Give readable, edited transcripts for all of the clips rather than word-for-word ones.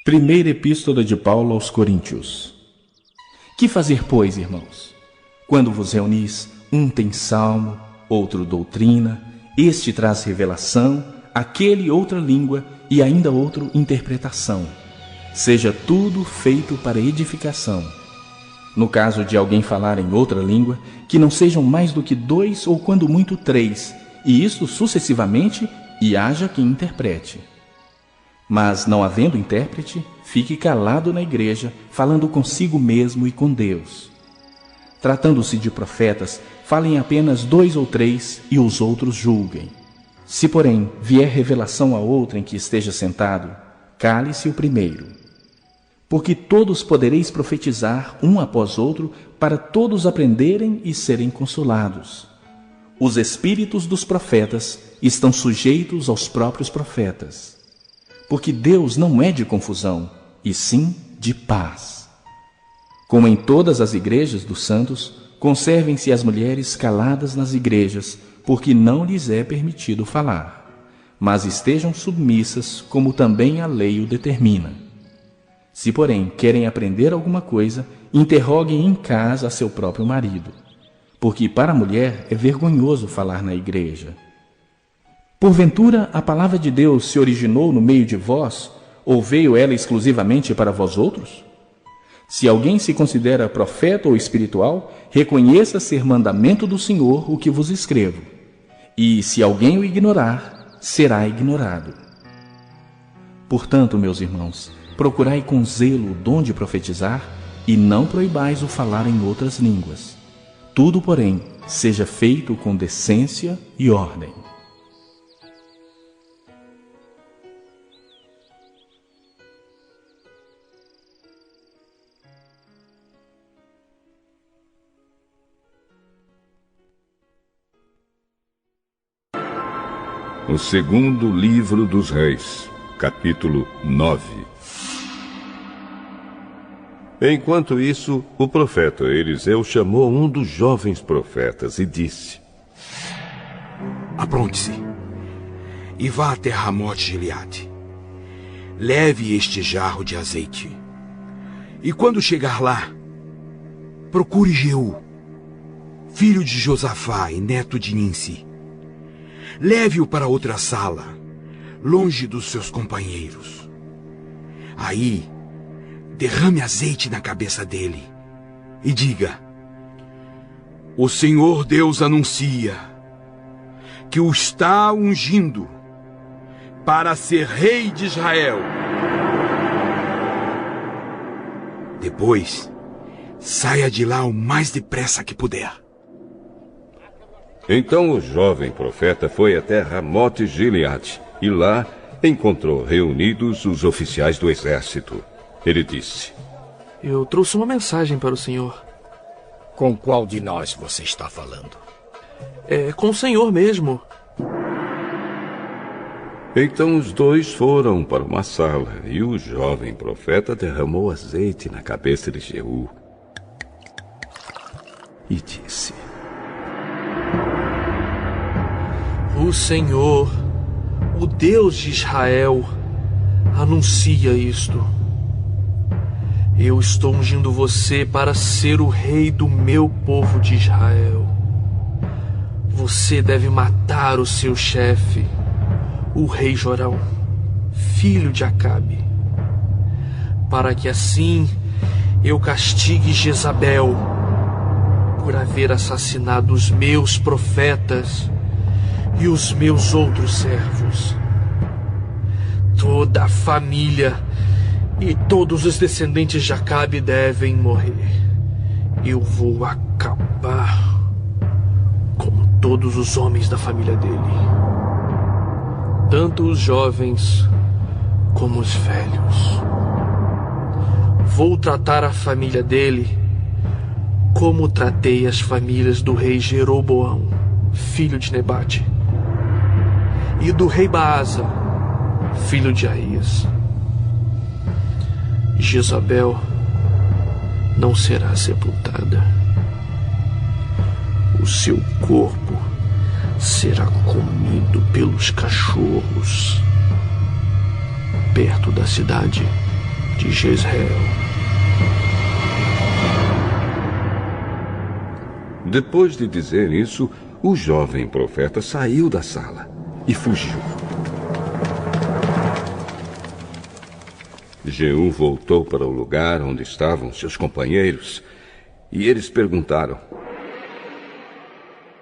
Primeira Epístola de Paulo aos Coríntios. Que fazer, pois, irmãos? Quando vos reunis, um tem salmo, outro doutrina, este traz revelação, aquele outra língua e ainda outro interpretação. Seja tudo feito para edificação. No caso de alguém falar em outra língua, que não sejam mais do que 2 ou quando muito 3, e isto sucessivamente, e haja quem interprete. Mas, não havendo intérprete, fique calado na igreja, falando consigo mesmo e com Deus. Tratando-se de profetas, falem apenas 2 ou 3, e os outros julguem. Se, porém, vier revelação a outrem que esteja sentado, cale-se o primeiro. Porque todos podereis profetizar um após outro, para todos aprenderem e serem consolados. Os espíritos dos profetas estão sujeitos aos próprios profetas. Porque Deus não é de confusão, e sim de paz. Como em todas as igrejas dos santos, conservem-se as mulheres caladas nas igrejas, porque não lhes é permitido falar, mas estejam submissas, como também a lei o determina. Se, porém, querem aprender alguma coisa, interroguem em casa a seu próprio marido, porque para a mulher é vergonhoso falar na igreja. Porventura, a palavra de Deus se originou no meio de vós, ou veio ela exclusivamente para vós outros? Se alguém se considera profeta ou espiritual, reconheça ser mandamento do Senhor o que vos escrevo. E, se alguém o ignorar, será ignorado. Portanto, meus irmãos, procurai com zelo o dom de profetizar, e não proibais o falar em outras línguas. Tudo, porém, seja feito com decência e ordem. O segundo livro dos Reis, capítulo 9. Enquanto isso, o profeta Eliseu chamou um dos jovens profetas e disse: Apronte-se e vá até Ramote-Gileade. Leve este jarro de azeite. E quando chegar lá, procure Jeú, filho de Josafá e neto de Ninsi. Leve-o para outra sala, longe dos seus companheiros. Aí, derrame azeite na cabeça dele e diga: O Senhor Deus anuncia que o está ungindo para ser rei de Israel. Depois, saia de lá o mais depressa que puder. Então o jovem profeta foi até Ramote-Gileade e lá encontrou reunidos os oficiais do exército. Ele disse: Eu trouxe uma mensagem para o senhor. Com qual de nós você está falando? É com o senhor mesmo. Então os dois foram para uma sala e o jovem profeta derramou azeite na cabeça de Jeú e disse: O Senhor, o Deus de Israel, anuncia isto. Eu estou ungindo você para ser o rei do meu povo de Israel. Você deve matar o seu chefe, o rei Jorão, filho de Acabe, para que assim eu castigue Jezabel por haver assassinado os meus profetas e os meus outros servos. Toda a família e todos os descendentes de Acabe devem morrer. Eu vou acabar com todos os homens da família dele, tanto os jovens como os velhos. Vou tratar a família dele como tratei as famílias do rei Jeroboão, filho de Nebate, e do rei Baasa, filho de Aías. Jezabel não será sepultada. O seu corpo será comido pelos cachorros. Perto da cidade de Jezreel. Depois de dizer isso, o jovem profeta saiu da sala e fugiu. Jeú voltou para o lugar onde estavam seus companheiros e eles perguntaram: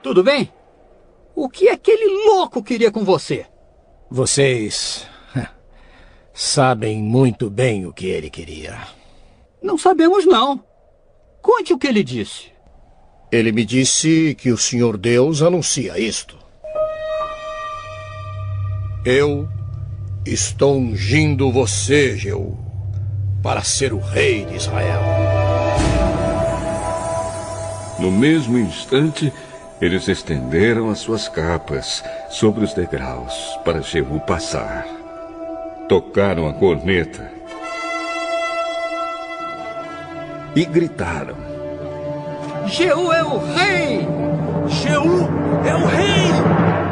Tudo bem? O que aquele louco queria com você? Vocês sabem muito bem o que ele queria. Não sabemos, não. Conte o que ele disse. Ele me disse que o Senhor Deus anuncia isto. Eu estou ungindo você, Jeú, para ser o rei de Israel. No mesmo instante, eles estenderam as suas capas sobre os degraus para Jeú passar. Tocaram a corneta e gritaram: Jeú é o rei! Jeú é o rei!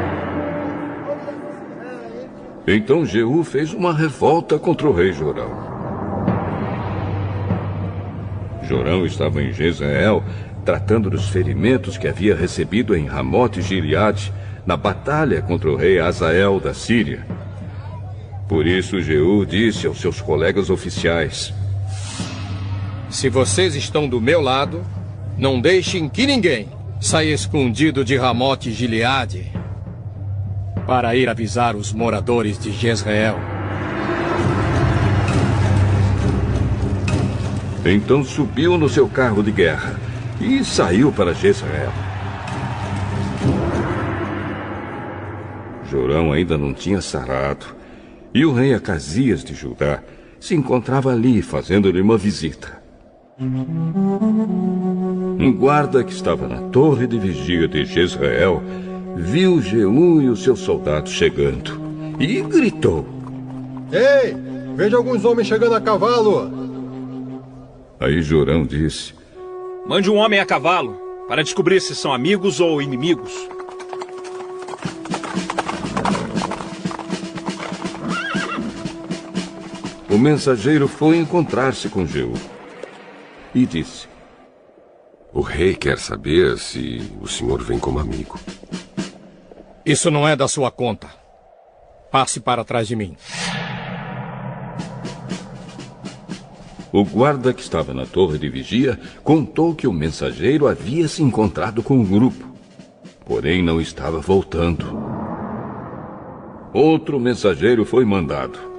Então Jeú fez uma revolta contra o rei Jorão. Jorão estava em Jezreel, tratando dos ferimentos que havia recebido em Ramote-Gileade, na batalha contra o rei Hazael da Síria. Por isso Jeú disse aos seus colegas oficiais: Se vocês estão do meu lado, não deixem que ninguém saia escondido de Ramote-Gileade para ir avisar os moradores de Jezreel. Então subiu no seu carro de guerra e saiu para Jezreel. Jorão ainda não tinha sarado, e o rei Acasias de Judá se encontrava ali fazendo-lhe uma visita. Um guarda que estava na torre de vigia de Jezreel viu Jeú e os seus soldados chegando e gritou: Ei, vejo alguns homens chegando a cavalo. Aí Jorão disse: Mande um homem a cavalo para descobrir se são amigos ou inimigos. O mensageiro foi encontrar-se com Jeú e disse: O rei quer saber se o senhor vem como amigo. Isso não é da sua conta. Passe para trás de mim. O guarda que estava na torre de vigia contou que o mensageiro havia se encontrado com o grupo, porém não estava voltando. Outro mensageiro foi mandado.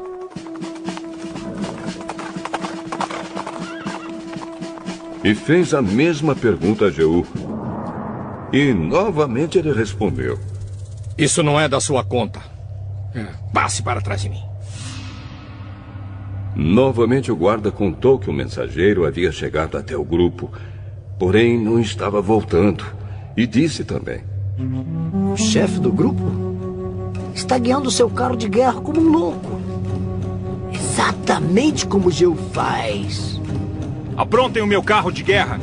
E fez a mesma pergunta a Jeú. E novamente ele respondeu: Isso não é da sua conta. Passe para trás de mim. Novamente o guarda contou que o mensageiro havia chegado até o grupo, porém não estava voltando. E disse também: O chefe do grupo está guiando seu carro de guerra como um louco. Exatamente como Jeú faz. Aprontem o meu carro de guerra.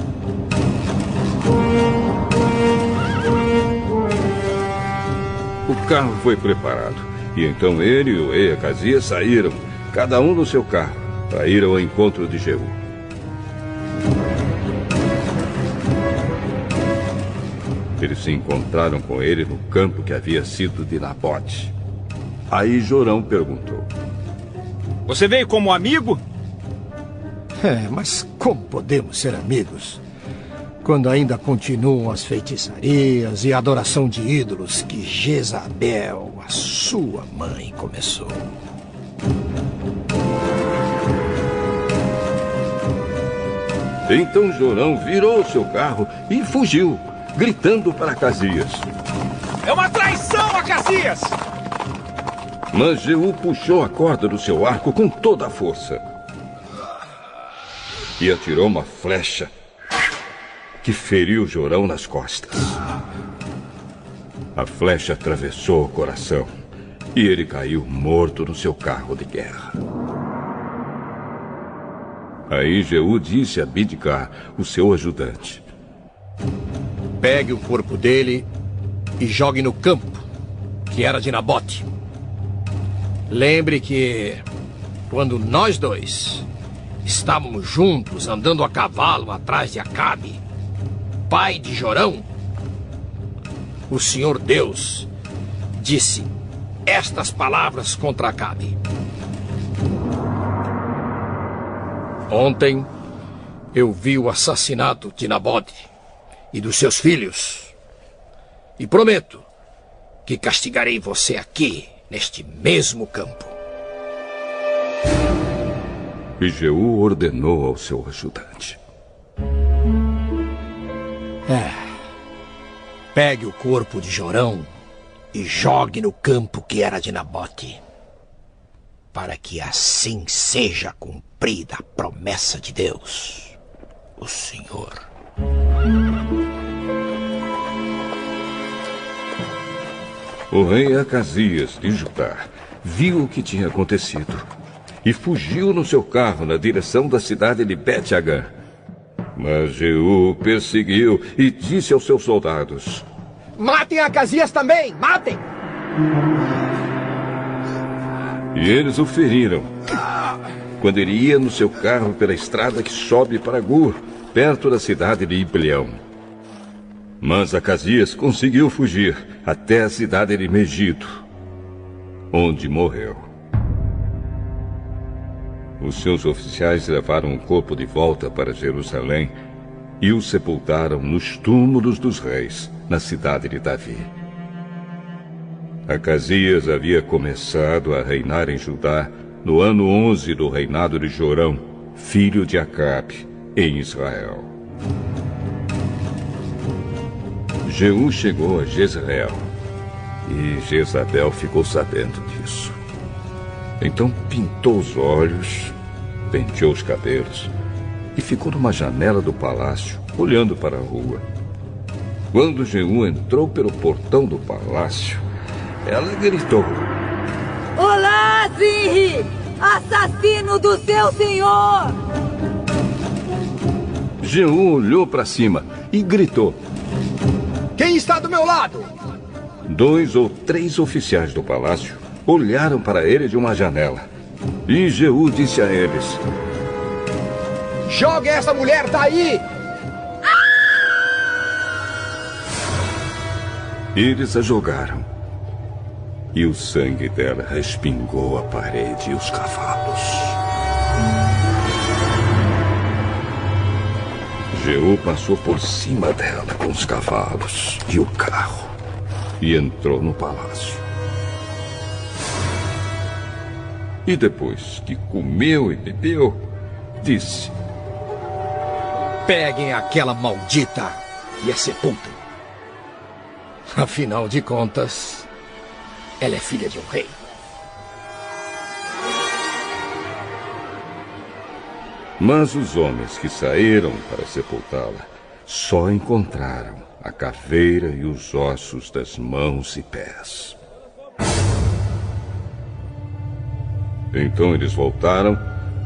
O carro foi preparado, e então ele e o rei Acasias saíram, cada um no seu carro, para ir ao encontro de Jeú. Eles se encontraram com ele no campo que havia sido de Nabote. Aí Jorão perguntou: Você veio como amigo? Mas como podemos ser amigos quando ainda continuam as feitiçarias e a adoração de ídolos que Jezabel, a sua mãe, começou? Então Jorão virou seu carro e fugiu, gritando para Acasias: É uma traição, Acasias! Mas Jeú puxou a corda do seu arco com toda a força e atirou uma flecha que feriu Jorão nas costas. A flecha atravessou o coração e ele caiu morto no seu carro de guerra. Aí Jeú disse a Bidkar, o seu ajudante: Pegue o corpo dele e jogue no campo, que era de Nabote. Lembre que, quando nós dois estávamos juntos andando a cavalo atrás de Acabe, pai de Jorão, o Senhor Deus disse estas palavras contra Acabe. Ontem eu vi o assassinato de Nabote e dos seus filhos, e prometo que castigarei você aqui, neste mesmo campo. E Jeú ordenou ao seu ajudante: pegue o corpo de Jorão e jogue no campo que era de Nabote, para que assim seja cumprida a promessa de Deus, o Senhor. O rei Acasias de Judá viu o que tinha acontecido e fugiu no seu carro na direção da cidade de Bet-Hagã. Mas Jeú o perseguiu e disse aos seus soldados: matem Acasias também! Matem! E eles o feriram quando ele ia no seu carro pela estrada que sobe para Gur, perto da cidade de Ibleão. Mas Acasias conseguiu fugir até a cidade de Megido, onde morreu. Os seus oficiais levaram o corpo de volta para Jerusalém e o sepultaram nos túmulos dos reis, na cidade de Davi. Acasias havia começado a reinar em Judá no ano 11 do reinado de Jorão, filho de Acabe, em Israel. Jeú chegou a Jezreel e Jezabel ficou sabendo disso. Então pintou os olhos, penteou os cabelos e ficou numa janela do palácio, olhando para a rua. Quando Jeú entrou pelo portão do palácio, ela gritou: olá, Zinri, assassino do seu senhor! Jeú olhou para cima e gritou: quem está do meu lado? 2 ou 3 oficiais do palácio olharam para ele de uma janela. E Jeú disse a eles: jogue essa mulher daí! Eles a jogaram. E o sangue dela respingou a parede e os cavalos. Jeú passou por cima dela com os cavalos e o carro e entrou no palácio. E depois que comeu e bebeu, disse: peguem aquela maldita e a sepultem. Afinal de contas, ela é filha de um rei. Mas os homens que saíram para sepultá-la só encontraram a caveira e os ossos das mãos e pés. Então eles voltaram,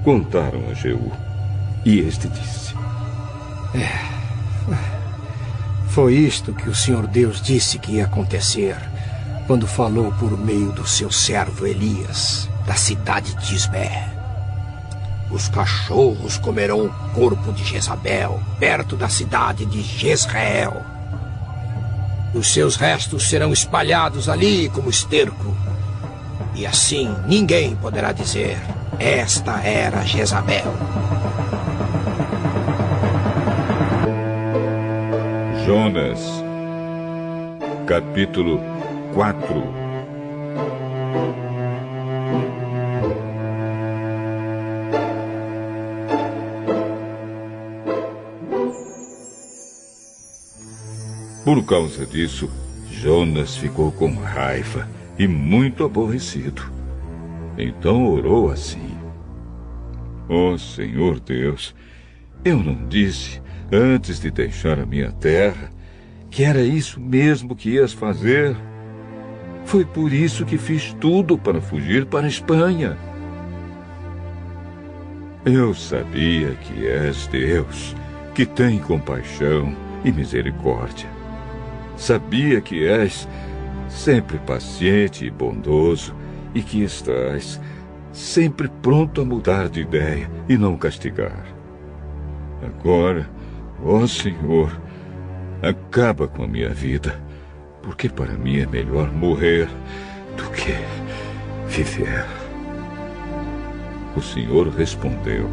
contaram a Jeú, e este disse: foi isto que o Senhor Deus disse que ia acontecer quando falou por meio do seu servo Elias, da cidade de Isbé. Os cachorros comerão o corpo de Jezabel, perto da cidade de Jezreel. Os seus restos serão espalhados ali como esterco. E assim ninguém poderá dizer: esta era Jezabel. Jonas, capítulo 4. Por causa disso, Jonas ficou com raiva e muito aborrecido. Então orou assim: ó Senhor Deus, eu não disse, antes de deixar a minha terra, que era isso mesmo que ias fazer? Foi por isso que fiz tudo para fugir para a Espanha. Eu sabia que és Deus, que tem compaixão e misericórdia. Sabia que és sempre paciente e bondoso e que estás sempre pronto a mudar de ideia e não castigar. Agora, ó Senhor, acaba com a minha vida, porque para mim é melhor morrer do que viver. O Senhor respondeu: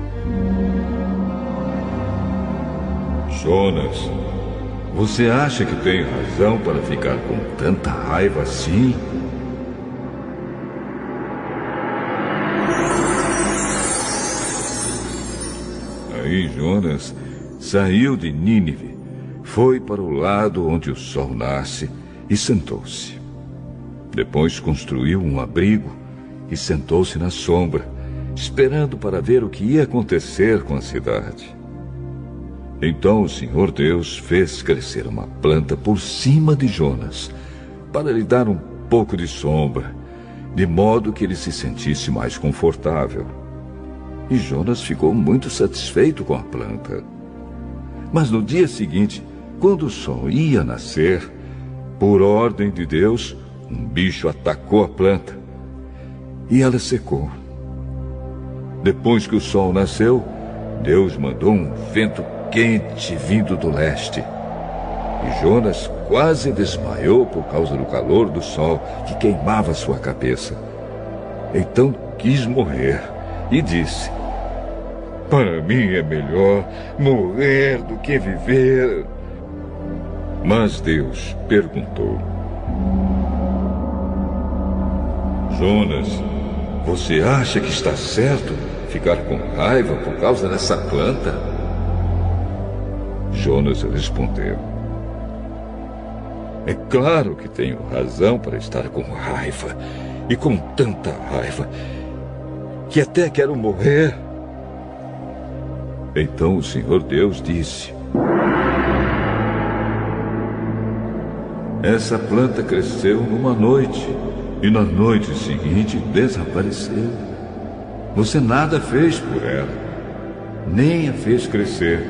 Jonas, você acha que tem razão para ficar com tanta raiva assim? Aí Jonas saiu de Nínive, foi para o lado onde o sol nasce e sentou-se. Depois construiu um abrigo e sentou-se na sombra, esperando para ver o que ia acontecer com a cidade. Então o Senhor Deus fez crescer uma planta por cima de Jonas, para lhe dar um pouco de sombra, de modo que ele se sentisse mais confortável. E Jonas ficou muito satisfeito com a planta. Mas no dia seguinte, quando o sol ia nascer, por ordem de Deus, um bicho atacou a planta e ela secou. Depois que o sol nasceu, Deus mandou um vento quente vindo do leste. E Jonas quase desmaiou por causa do calor do sol que queimava sua cabeça. Então quis morrer e disse: para mim é melhor morrer do que viver. Mas Deus perguntou: Jonas, você acha que está certo ficar com raiva por causa dessa planta? Jonas respondeu: é claro que tenho razão para estar com raiva, e com tanta raiva, que até quero morrer. Então o Senhor Deus disse: essa planta cresceu numa noite, e na noite seguinte desapareceu. Você nada fez por ela, nem a fez crescer.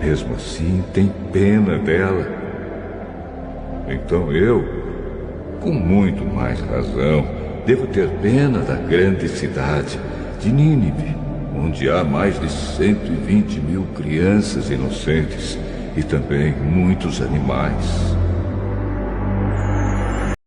Mesmo assim, tem pena dela. Então eu, com muito mais razão, devo ter pena da grande cidade de Nínive, onde há mais de 120 mil crianças inocentes e também muitos animais.